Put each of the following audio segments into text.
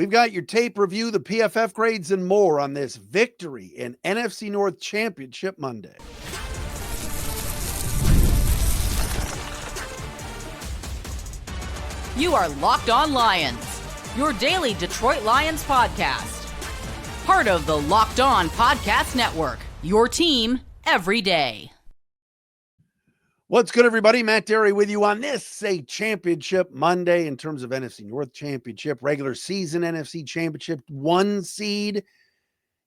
We've got your tape review, the PFF grades, and more on this Victory in NFC North Championship Monday. You are Locked On Lions, your daily Detroit Lions podcast. Part of the Locked On Podcast Network, your team every day. What's good, everybody? Matt Derry with you on this, a Championship Monday in terms of NFC North Championship, regular season NFC Championship, 1 seed.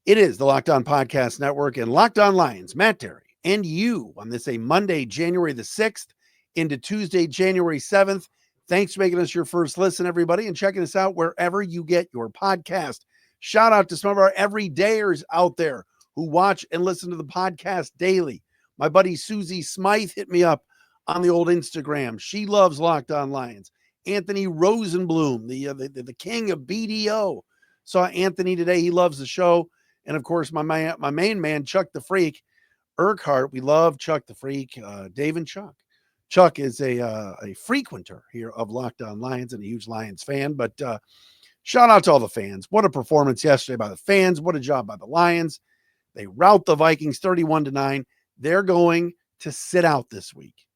It is the Locked On Podcast Network and Locked On Lions, Matt Derry, and you on this, a Monday, January the 6th into Tuesday, January 7th. Thanks for making us your first listen, everybody, and checking us out wherever you get your podcast. Shout out to some of our everydayers out there who watch and listen to the podcast daily. My buddy Susie Smythe hit me up on the old Instagram. She loves Locked On Lions. Anthony Rosenblum, the king of BDO. Saw Anthony today. He loves the show. And, of course, my main man, Chuck the Freak, Urquhart. We love Chuck the Freak, Dave and Chuck. Chuck is a frequenter here of Locked On Lions and a huge Lions fan. But shout out to all the fans. What a performance yesterday by the fans. What a job by the Lions. They rout the Vikings 31-9. They're going to sit out this week.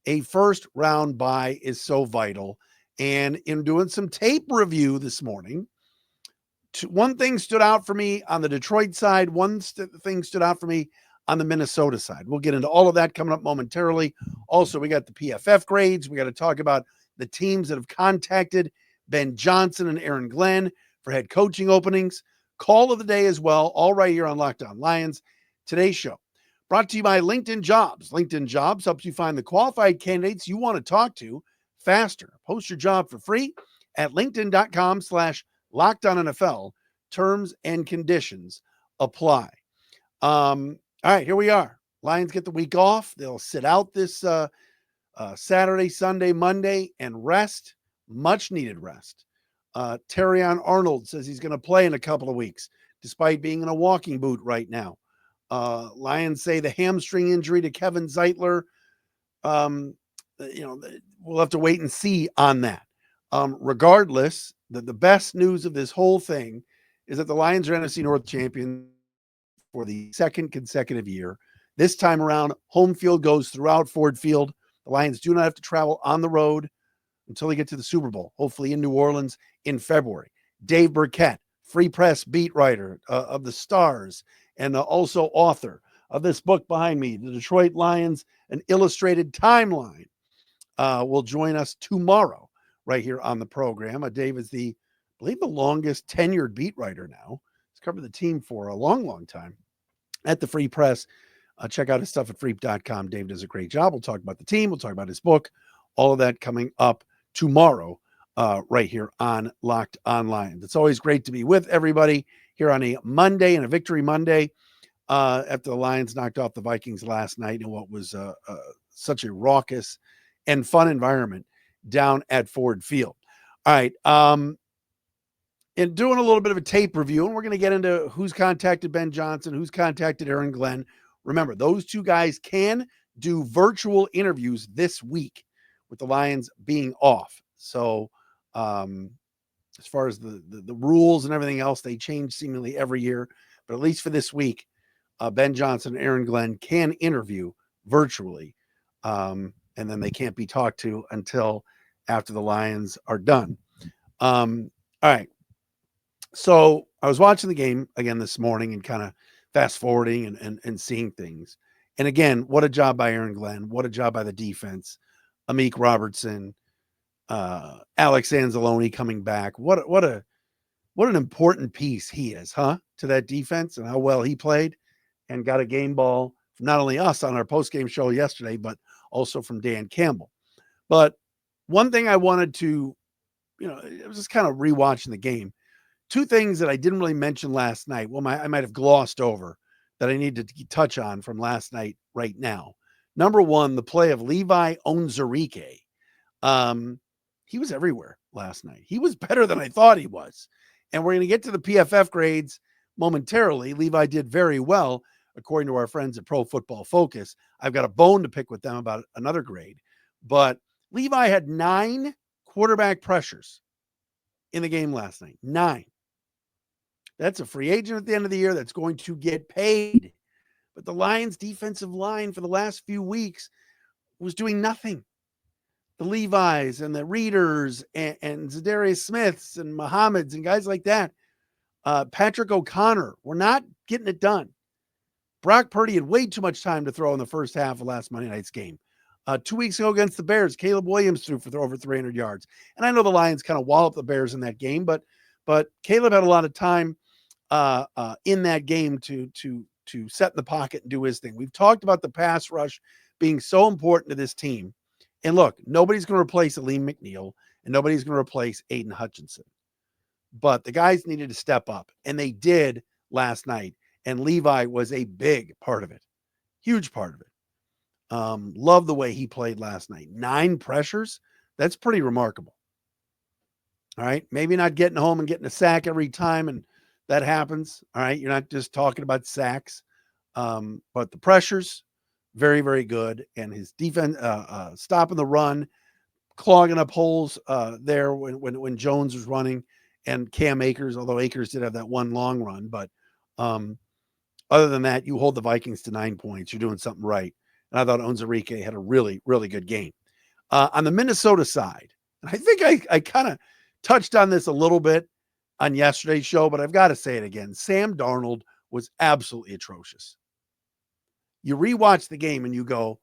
A first round bye is so vital. And in doing some tape review this morning, one thing stood out for me on the Detroit side. One thing stood out for me on the Minnesota side. We'll get into all of that coming up momentarily. Also, we got the PFF grades. We got to talk about the teams that have contacted Ben Johnson and Aaron Glenn for head coaching openings. Call of the day as well, all right here on Locked On Lions. Today's show brought to you by LinkedIn Jobs. LinkedIn Jobs helps you find the qualified candidates you want to talk to faster. Post your job for free at linkedin.com/LockedOnNFL. Terms and conditions apply. All right, here we are. Lions get the week off. They'll sit out this Saturday, Sunday, Monday, and rest. Much needed rest. Terrion Arnold says he's going to play in a couple of weeks, despite being in a walking boot right now. Lions say the hamstring injury to Kevin Zeitler, we'll have to wait and see on that. Regardless, the best news of this whole thing is that the Lions are NFC North champions for the second consecutive year. This time around, home field goes throughout Ford Field. The Lions do not have to travel on the road until they get to the Super Bowl, hopefully in New Orleans in February. Dave Burkett, Free Press beat writer of the Stars, and also author of this book behind me, The Detroit Lions, An Illustrated Timeline, will join us tomorrow right here on the program. Dave is I believe the longest tenured beat writer now. He's covered the team for a long, long time at the Free Press. Check out his stuff at freep.com. Dave does a great job. We'll talk about the team. We'll talk about his book. All of that coming up tomorrow right here on Locked On Lions. It's always great to be with everybody here on a Monday and a Victory Monday after the Lions knocked off the Vikings last night in what was such a raucous and fun environment down at Ford Field. All right. In doing a little bit of a tape review, and we're going to get into who's contacted Ben Johnson, who's contacted Aaron Glenn. Remember, those two guys can do virtual interviews this week with the Lions being off. So as far as the rules and everything else, they change seemingly every year. But at least for this week, Ben Johnson and Aaron Glenn can interview virtually. And then they can't be talked to until after the Lions are done. All right. So I was watching the game again this morning and kind of fast forwarding and seeing things. And again, what a job by Aaron Glenn. What a job by the defense. Amik Robertson, Alex Anzalone coming back. What an important piece he is, to that defense, and how well he played and got a game ball from not only us on our post-game show yesterday, but also from Dan Campbell. But one thing I wanted to, it was just kind of rewatching the game. Two things that I didn't really mention last night. Well, I might have glossed over that I need to touch on from last night right now. Number one, the play of Levi Onwuzurike. He was everywhere last night. He was better than I thought he was. And we're going to get to the PFF grades momentarily. Levi did very well, according to our friends at Pro Football Focus. I've got a bone to pick with them about another grade. But Levi had 9 quarterback pressures in the game last night. 9. That's a free agent at the end of the year that's going to get paid. But the Lions' defensive line for the last few weeks was doing nothing. The Levi's and the Readers and Zadarius Smiths and Muhammad's and guys like that. Patrick O'Connor were not getting it done. Brock Purdy had way too much time to throw in the first half of last Monday night's game. 2 weeks ago against the Bears, Caleb Williams threw for over 300 yards. And I know the Lions kind of walloped the Bears in that game, but Caleb had a lot of time in that game to set in the pocket and do his thing. We've talked about the pass rush being so important to this team. And look, nobody's going to replace Aleem McNeil, and nobody's going to replace Aiden Hutchinson. But the guys needed to step up, and they did last night. And Levi was a big part of it, huge part of it. Love the way he played last night. 9 pressures. That's pretty remarkable. All right. Maybe not getting home and getting a sack every time, and that happens. All right. You're not just talking about sacks, but the pressures, very, very good. And his defense, stopping the run, clogging up holes there when Jones was running, and Cam Akers, although Akers did have that one long run. But other than that, you hold the Vikings to 9 points. You're doing something right. And I thought Onwuzurike had a really, really good game. On the Minnesota side, and I think I kind of touched on this a little bit on yesterday's show, but I've got to say it again. Sam Darnold was absolutely atrocious. You rewatch the game and you go,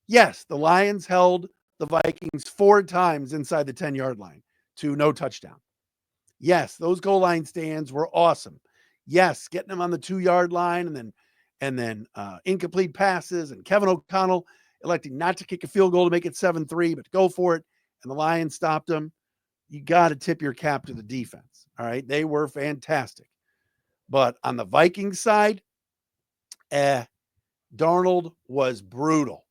yes, the Lions held the Vikings 4 times inside the 10-yard line to no touchdown. Yes, those goal line stands were awesome. Yes, getting them on the 2-yard line and then incomplete passes, and Kevin O'Connell electing not to kick a field goal to make it 7-3, but go for it. And the Lions stopped them. You got to tip your cap to the defense. All right. They were fantastic. But on the Vikings side, Darnold was brutal.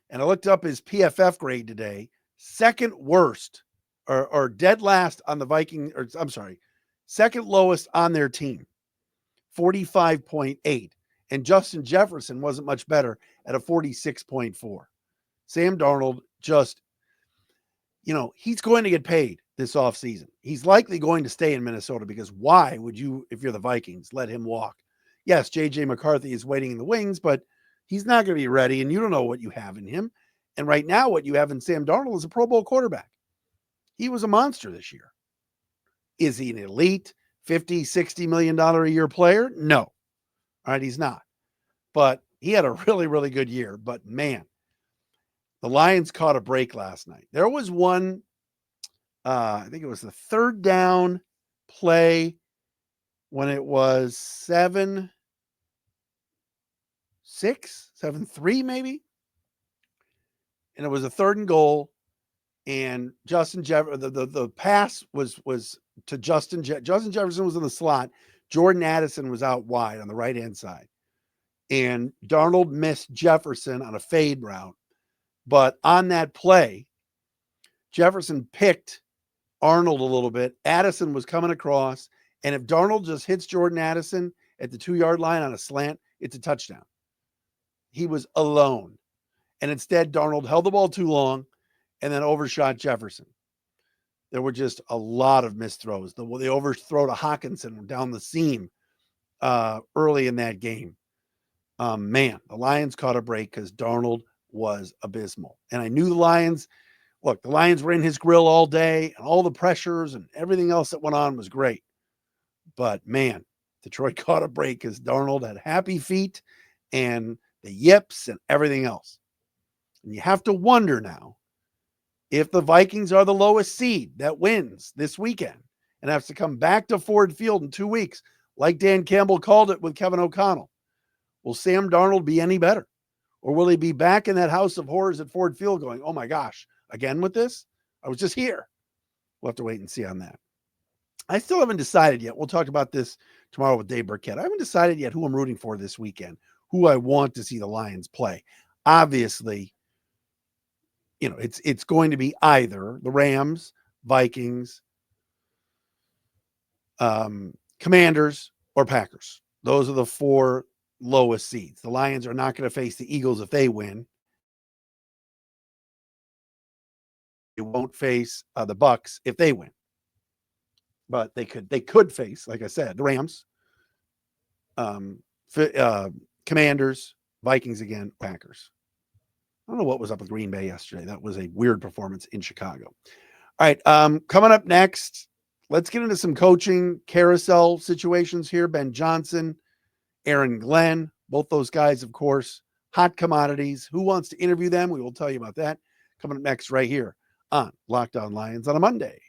And I looked up his PFF grade today, second worst or dead last on the Vikings, or I'm sorry, second lowest on their team, 45.8. And Justin Jefferson wasn't much better at a 46.4. Sam Darnold just, he's going to get paid this offseason. He's likely going to stay in Minnesota, because why would you, if you're the Vikings, let him walk? Yes, J.J. McCarthy is waiting in the wings, but he's not going to be ready, and you don't know what you have in him. And right now, what you have in Sam Darnold is a Pro Bowl quarterback. He was a monster this year. Is he an elite $50, $60 million a year player? No. All right, he's not. But he had a really, really good year. But, man, the Lions caught a break last night. There was one, I think it was the third down play when it was 7-3 maybe. And it was a 3rd and goal. And Justin Jefferson, the pass was to Justin Jefferson was in the slot. Jordan Addison was out wide on the right-hand side. And Darnold missed Jefferson on a fade route. But on that play, Jefferson picked Arnold a little bit. Addison was coming across. And if Darnold just hits Jordan Addison at the 2-yard line on a slant, it's a touchdown. He was alone. And instead, Darnold held the ball too long and then overshot Jefferson. There were just a lot of missed throws. The overthrow to Hawkinson down the seam early in that game. Man, the Lions caught a break because Darnold was abysmal. And I knew the Lions were in his grill all day, and all the pressures and everything else that went on was great. But, man, Detroit caught a break because Darnold had happy feet and the yips and everything else. And you have to wonder now, if the Vikings are the lowest seed that wins this weekend and has to come back to Ford Field in 2 weeks, like Dan Campbell called it with Kevin O'Connell, will Sam Darnold be any better? Or will he be back in that house of horrors at Ford Field going, oh my gosh, again with this? I was just here. We'll have to wait and see on that. I still haven't decided yet. We'll talk about this tomorrow with Dave Burkett. I haven't decided yet who I'm rooting for this weekend, who I want to see the Lions play. Obviously, it's going to be either the Rams, Vikings, Commanders, or Packers. Those are the 4 lowest seeds. The Lions are not going to face the Eagles if they win. won't face the Bucks if they win. But they could face, like I said, the Rams, Commanders, Vikings again, Packers. I don't know what was up with Green Bay yesterday. That was a weird performance in Chicago. All right, coming up next, let's get into some coaching carousel situations here. Ben Johnson, Aaron Glenn, both those guys, of course, hot commodities. Who wants to interview them? We will tell you about that coming up next right here on Locked On Lions on a Monday.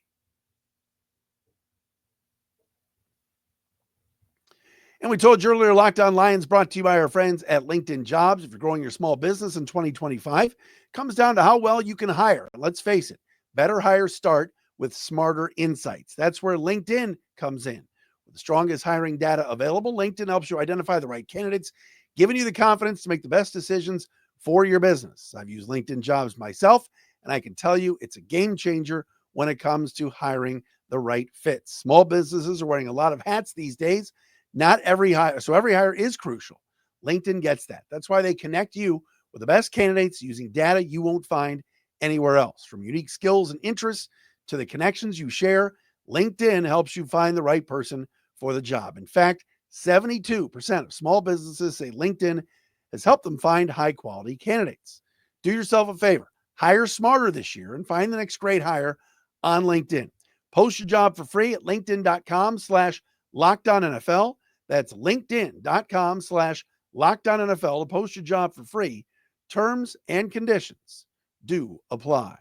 And we told you earlier, Locked On Lions brought to you by our friends at LinkedIn Jobs. If you're growing your small business in 2025, it comes down to how well you can hire. Let's face it, better hires start with smarter insights. That's where LinkedIn comes in. With the strongest hiring data available, LinkedIn helps you identify the right candidates, giving you the confidence to make the best decisions for your business. I've used LinkedIn Jobs myself, and I can tell you it's a game changer when it comes to hiring the right fits. Small businesses are wearing a lot of hats these days. Not every hire, so every hire is crucial. LinkedIn gets that. That's why they connect you with the best candidates using data you won't find anywhere else. From unique skills and interests to the connections you share, LinkedIn helps you find the right person for the job. In fact, 72% of small businesses say LinkedIn has helped them find high-quality candidates. Do yourself a favor. Hire smarter this year and find the next great hire on LinkedIn. Post your job for free at linkedin.com/LockedOnNFL. That's linkedin.com/LockedOnNFL to post your job for free. Terms and conditions do apply.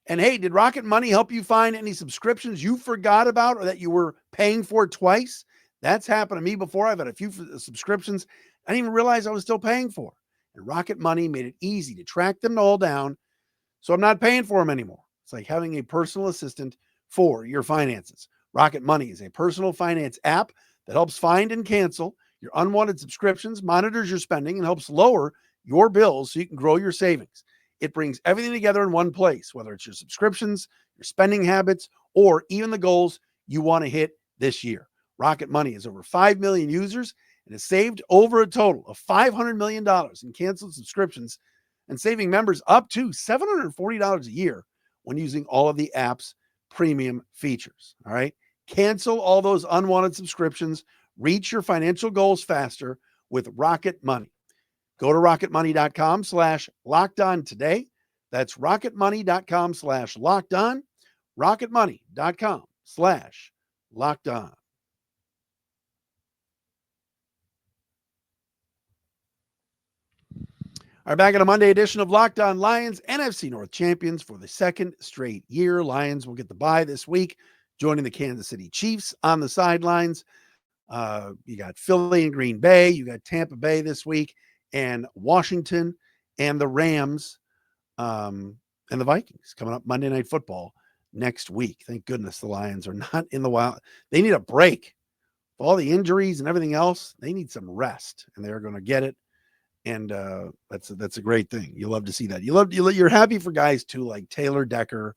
And hey, did Rocket Money help you find any subscriptions you forgot about or that you were paying for twice? That's happened to me before. I've had a few subscriptions I didn't even realize I was still paying for. And Rocket Money made it easy to track them all down, so I'm not paying for them anymore. It's like having a personal assistant for your finances. Rocket Money is a personal finance app that helps find and cancel your unwanted subscriptions, monitors your spending, and helps lower your bills so you can grow your savings. It brings everything together in one place, whether it's your subscriptions, your spending habits, or even the goals you want to hit this year. Rocket Money has over 5 million users and has saved over a total of $500 million in canceled subscriptions and saving members up to $740 a year when using all of the app's premium features. All right. Cancel all those unwanted subscriptions. Reach your financial goals faster with Rocket Money. Go to rocketmoney.com/lockedon today. That's rocketmoney.com/lockedon. rocketmoney.com/lockedon. All right, back in a Monday edition of Locked On Lions, NFC North champions for the second straight year. Lions will get the bye this week, joining the Kansas City Chiefs on the sidelines. You got Philly and Green Bay. You got Tampa Bay this week, and Washington and the Rams and the Vikings coming up Monday Night Football next week. Thank goodness the Lions are not in the wild. They need a break. With all the injuries and everything else, they need some rest, and they're going to get it. And that's a great thing. You love to see that. You're happy for guys too, like Taylor Decker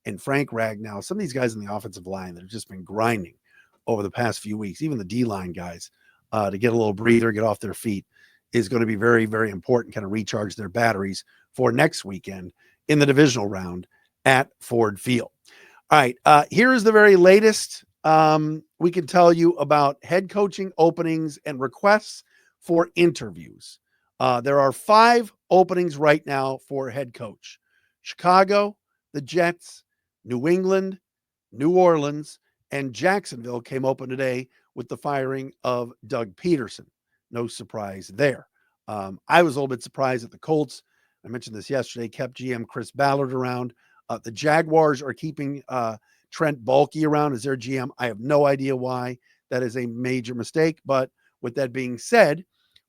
and Frank Ragnow. Some of these guys in the offensive line that have just been grinding over the past few weeks, even the D-line guys, to get a little breather, get off their feet, is going to be very, very important, kind of recharge their batteries for next weekend in the divisional round at Ford Field. All right, here is the very latest we can tell you about head coaching openings and requests for interviews. There are 5 openings right now for head coach. Chicago, the Jets, New England, New Orleans, and Jacksonville came open today with the firing of Doug Peterson. No surprise there. I was a little bit surprised at the Colts. I mentioned this yesterday, kept GM Chris Ballard around. The Jaguars are keeping Trent Baalke around as their GM. I have no idea why. That is a major mistake. But with that being said,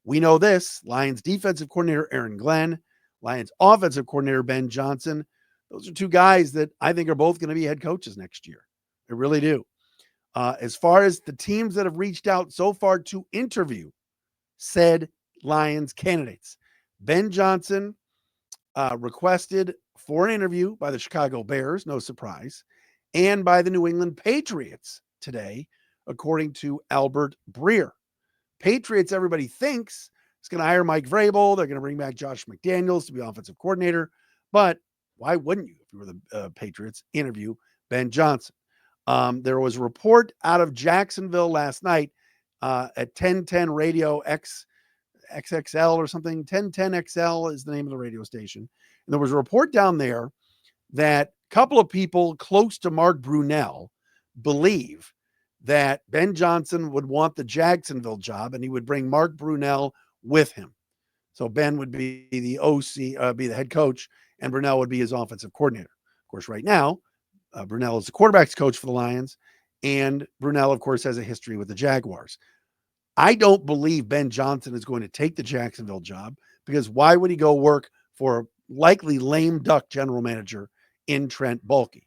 we know this: Lions defensive coordinator Aaron Glenn, Lions offensive coordinator Ben Johnson. Those are 2 guys that I think are both going to be head coaches next year. I really do. As far as the teams that have reached out so far to interview said Lions candidates, Ben Johnson requested for an interview by the Chicago Bears, no surprise, and by the New England Patriots today, according to Albert Breer. Patriots, everybody thinks He's going to hire Mike Vrabel. They're going to bring back Josh McDaniels to be offensive coordinator. But why wouldn't you, if you were the Patriots, interview Ben Johnson? There was a report out of Jacksonville last night at 1010 Radio XXL or something. 1010 XL is the name of the radio station. And there was a report down there that a couple of people close to Mark Brunell believe that Ben Johnson would want the Jacksonville job and he would bring Mark Brunell with him. So Ben would be the OC, be the head coach, and Brunell would be his offensive coordinator. Of course, right now, Brunell is the quarterback's coach for the Lions, and Brunell, of course, has a history with the Jaguars. I don't believe Ben Johnson is going to take the Jacksonville job because why would he go work for a likely lame duck general manager in Trent Baalke?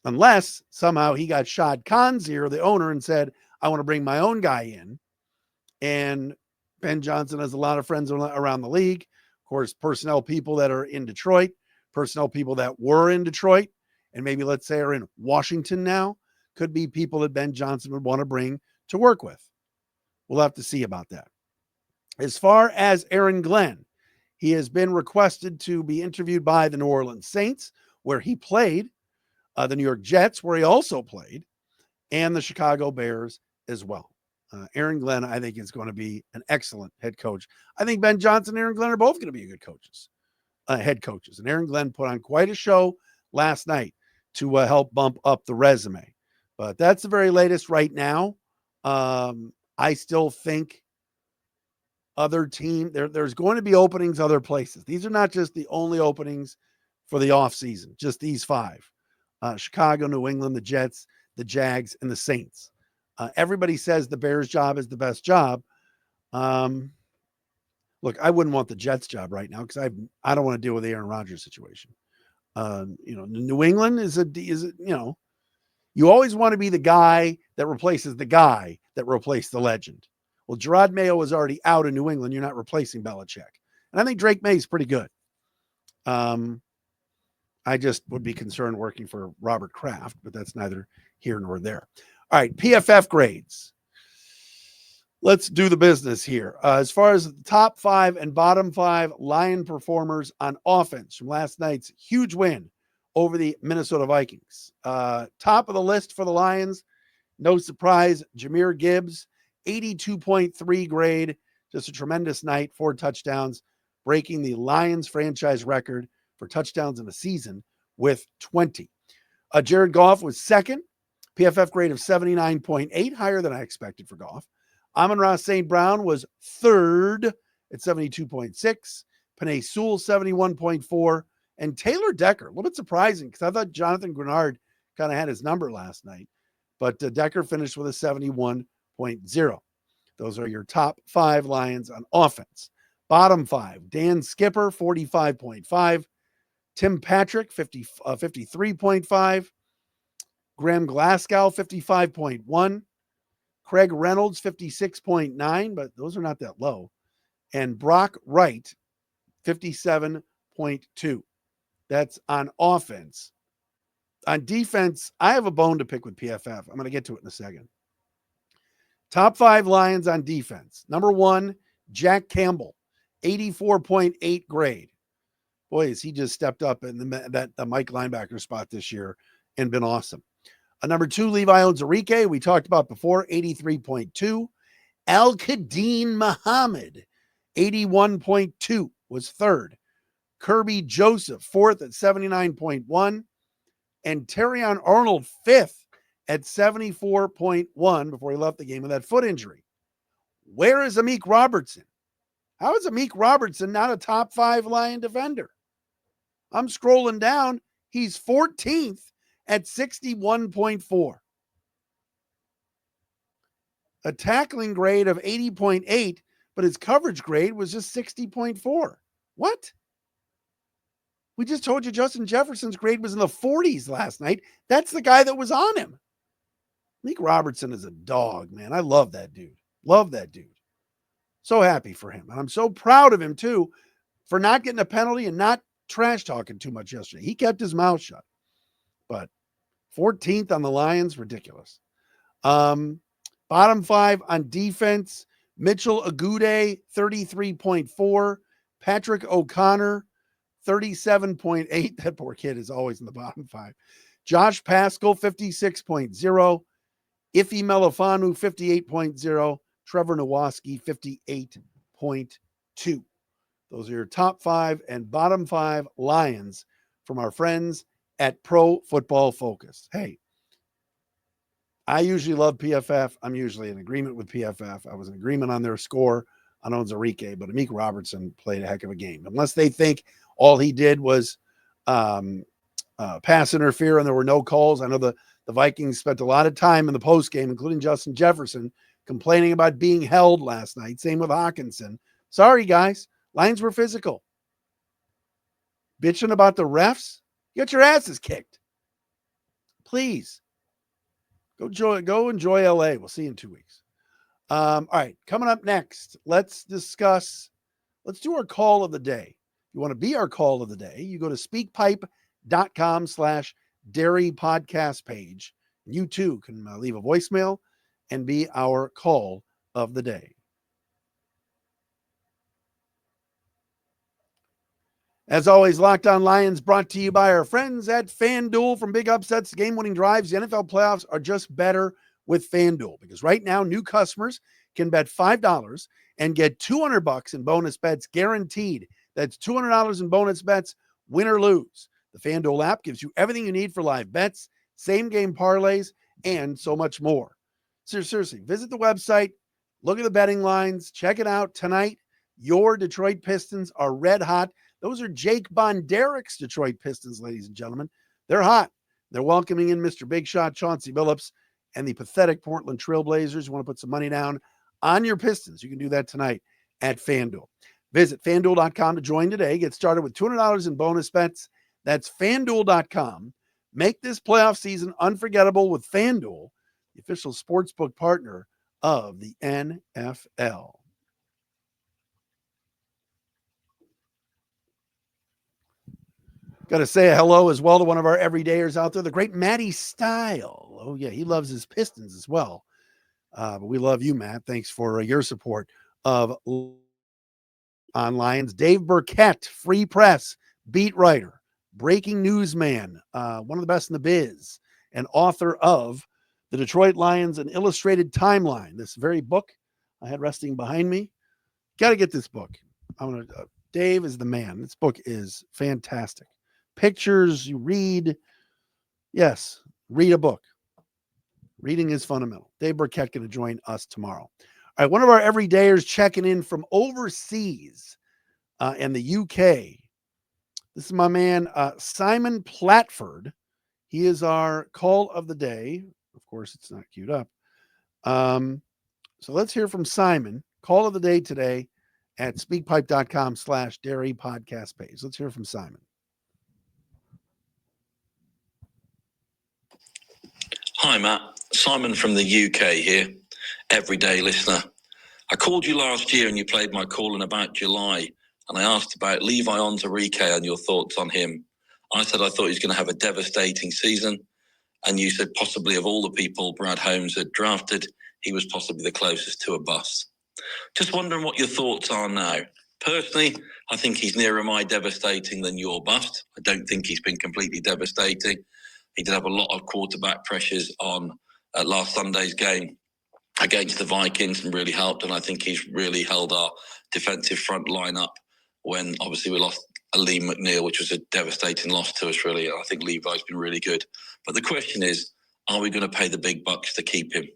Unless somehow he got Shad Khan's ear, the owner, and said, I want to bring my own guy in. And Ben Johnson has a lot of friends around the league. Of course, personnel people that are in Detroit, personnel people that were in Detroit, and maybe let's say are in Washington now, could be people that Ben Johnson would want to bring to work with. We'll have to see about that. As far as Aaron Glenn, he has been requested to be interviewed by the New Orleans Saints, where he played, the New York Jets, where he also played, and the Chicago Bears as well. Aaron Glenn, I think, is going to be an excellent head coach. I think Ben Johnson and Aaron Glenn are both going to be good coaches, head coaches. And Aaron Glenn put on quite a show last night to help bump up the resume. But that's the very latest right now. I still think other team, there's going to be openings other places. These are not just the only openings for the offseason, just these five. Chicago, New England, the Jets, the Jags, and the Saints. Everybody says the Bears job is the best job. Look, I wouldn't want the Jets job right now because I don't want to deal with the Aaron Rodgers situation. New England is you always want to be the guy that replaces the guy that replaced the legend. Well, Gerard Mayo was already out in New England. You're not replacing Belichick. And I think Drake May is pretty good. I just would be concerned working for Robert Kraft, but that's neither here nor there. All right, PFF grades. Let's do the business here. As far as the top 5 and bottom 5 Lion performers on offense from last night's huge win over the Minnesota Vikings. Top of the list for the Lions, no surprise, Jahmyr Gibbs, 82.3 grade. Just a tremendous night, 4 touchdowns, breaking the Lions franchise record for touchdowns in a season with 20. Jared Goff was second, PFF grade of 79.8, higher than I expected for Goff. Amon-Ra St. Brown was third at 72.6, Penei Sewell 71.4, and Taylor Decker, a little bit surprising because I thought Jonathan Grenard kind of had his number last night, but Decker finished with a 71.0. Those are your top 5 Lions on offense. Bottom 5, Dan Skipper, 45.5. Tim Patrick, 53.5. Graham Glasgow, 55.1. Craig Reynolds, 56.9, but those are not that low. And Brock Wright, 57.2. That's on offense. On defense, I have a bone to pick with PFF. I'm going to get to it in a second. Top 5 Lions on defense. Number 1, Jack Campbell, 84.8 grade. Boy, has he just stepped up in the Mike linebacker spot this year and been awesome. Number 2, Levi Onwuzurike, we talked about before, 83.2. Al-Qadin Muhammad, 81.2, was third. Kirby Joseph, fourth at 79.1. And Terrion Arnold, fifth at 74.1 before he left the game with that foot injury. Where is Amik Robertson? How is Amik Robertson not a top 5 Lion defender? I'm scrolling down. He's 14th at 61.4. A tackling grade of 80.8, but his coverage grade was just 60.4. What? We just told you Justin Jefferson's grade was in the 40s last night. That's the guy that was on him. Amik Robertson is a dog, man. I love that dude. Love that dude. So happy for him. And I'm so proud of him, too, for not getting a penalty and not trash talking too much yesterday. He kept his mouth shut. But 14th on the Lions, ridiculous. Bottom 5 on defense, Mitchell Agude, 33.4. Patrick O'Connor, 37.8. That poor kid is always in the bottom 5. Josh Pascal, 56.0. Ife Melifanu, 58.0. Trevor Nowaski, 58.2. Those are your top 5 and bottom 5 Lions from our friends at Pro Football Focus. Hey, I usually love PFF. I'm usually in agreement with PFF. I was in agreement on their score on Onwuzurike, but Amik Robertson played a heck of a game. Unless they think all he did was pass interfere and there were no calls. I know the Vikings spent a lot of time in the post game, including Justin Jefferson, complaining about being held last night. Same with Hawkinson. Sorry, guys. Lions were physical. Bitching about the refs? You got your asses kicked. Please. Go enjoy LA. We'll see you in 2 weeks. All right. Coming up next, let's do our call of the day. If you want to be our call of the day, you go to speakpipe.com/dairy podcast page. You too can leave a voicemail and be our call of the day. As always, Locked On Lions brought to you by our friends at FanDuel. From big upsets to game-winning drives, the NFL playoffs are just better with FanDuel, because right now new customers can bet $5 and get $200 in bonus bets guaranteed. That's $200 in bonus bets, win or lose. The FanDuel app gives you everything you need for live bets, same-game parlays, and so much more. Seriously, visit the website, look at the betting lines, check it out. Tonight, your Detroit Pistons are red hot. Those are Jake Bonderic's Detroit Pistons, ladies and gentlemen. They're hot. They're welcoming in Mr. Big Shot Chauncey Billups and the pathetic Portland Trailblazers. You want to put some money down on your Pistons, you can do that tonight at FanDuel. Visit FanDuel.com to join today. Get started with $200 in bonus bets. That's FanDuel.com. Make this playoff season unforgettable with FanDuel, the official sportsbook partner of the NFL. Got to say a hello as well to one of our everydayers out there, the great Matty Style. Oh, yeah, he loves his Pistons as well. But we love you, Matt. Thanks for your support of On Lions. Dave Burkett, Free Press, beat writer, breaking news man, one of the best in the biz, and author of The Detroit Lions, an Illustrated Timeline. This very book I had resting behind me. Got to get this book. Dave is the man. This book is fantastic. Pictures, you read. Yes, read a book. Reading is fundamental. Dave Burkett going to join us tomorrow. All right, one of our everydayers checking in from overseas in the UK. This is my man, Simon Platford. He is our call of the day. Of course, it's not queued up. So let's hear from Simon. Call of the day today at speakpipe.com/dairy podcast page. Let's hear from Simon. Hi, Matt. Simon from the UK here, everyday listener. I called you last year and you played my call in about July, and I asked about Levi Onwuzurike and your thoughts on him. I said I thought he was going to have a devastating season, and you said possibly of all the people Brad Holmes had drafted, he was possibly the closest to a bust. Just wondering what your thoughts are now. Personally, I think he's nearer my devastating than your bust. I don't think he's been completely devastating. He did have a lot of quarterback pressures on last Sunday's game against the Vikings and really helped. And I think he's really held our defensive front line up when obviously we lost Lee McNeil, which was a devastating loss to us, really. I think Levi's been really good. But the question is, are we going to pay the big bucks to keep him?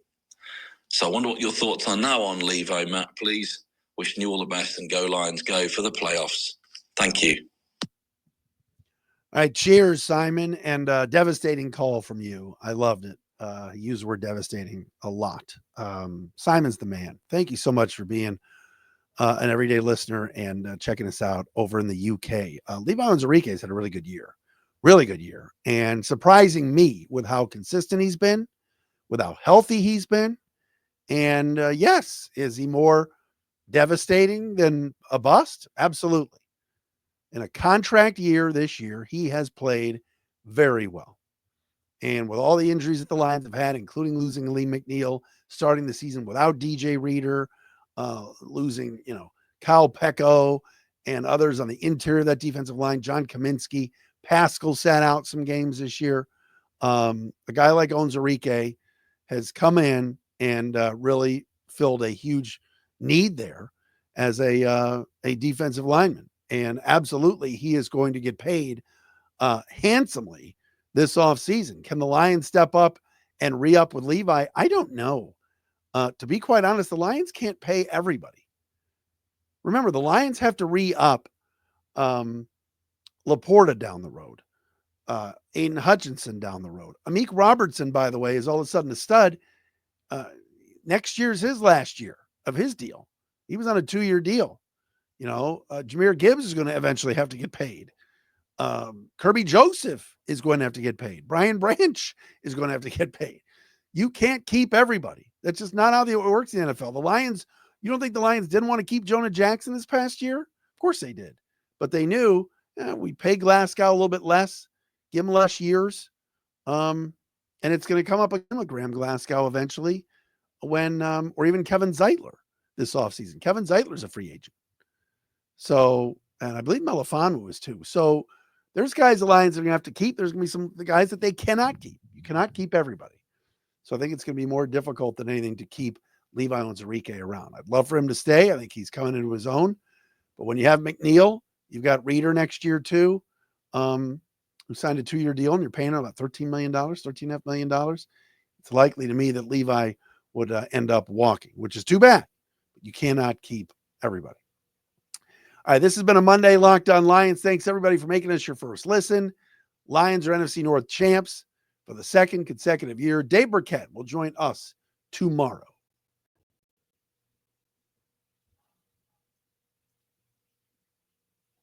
So I wonder what your thoughts are now on Levi, Matt, please. Wishing you all the best and go Lions, go for the playoffs. Thank you. All right, cheers, Simon, and devastating call from you. I loved it. He used the word devastating a lot. Simon's the man. Thank you so much for being an everyday listener and checking us out over in the UK. Levi Onwuzurike has had a really good year, and surprising me with how consistent he's been, with how healthy he's been. And yes, is he more devastating than a bust? Absolutely. In a contract year this year, he has played very well. And with all the injuries that the Lions have had, including losing Lee McNeil, starting the season without DJ Reader, losing, Kyle Pecco and others on the interior of that defensive line. John Kaminsky, Pascal sat out some games this year. A guy like Onwuzurike has come in and really filled a huge need there as a defensive lineman. And absolutely, he is going to get paid handsomely this offseason. Can the Lions step up and re-up with Levi? I don't know. To be quite honest, the Lions can't pay everybody. Remember, the Lions have to re-up Laporta down the road, Aiden Hutchinson down the road. Amik Robertson, by the way, is all of a sudden a stud. Next year's his last year of his deal. He was on a 2-year deal. Jahmyr Gibbs is going to eventually have to get paid. Kirby Joseph is going to have to get paid. Brian Branch is going to have to get paid. You can't keep everybody. That's just not how it works in the NFL. The Lions, you don't think the Lions didn't want to keep Jonah Jackson this past year? Of course they did. But they knew we pay Glasgow a little bit less, give him less years. And it's going to come up again with Graham Glasgow eventually when, or even Kevin Zeitler this offseason. Kevin Zeitler's a free agent. So, and I believe Melifonwu is too. So there's guys the Lions are going to have to keep. There's going to be the guys that they cannot keep. You cannot keep everybody. So I think it's going to be more difficult than anything to keep Levi Onwuzurike around. I'd love for him to stay. I think he's coming into his own. But when you have McNeil, you've got Reeder next year too, who signed a 2-year deal, and you're paying him about $13 million, $13.5 million. It's likely to me that Levi would end up walking, which is too bad. But you cannot keep everybody. All right, this has been a Monday Locked On Lions. Thanks, everybody, for making us your first listen. Lions are NFC North champs for the second consecutive year. Dave Burkett will join us tomorrow.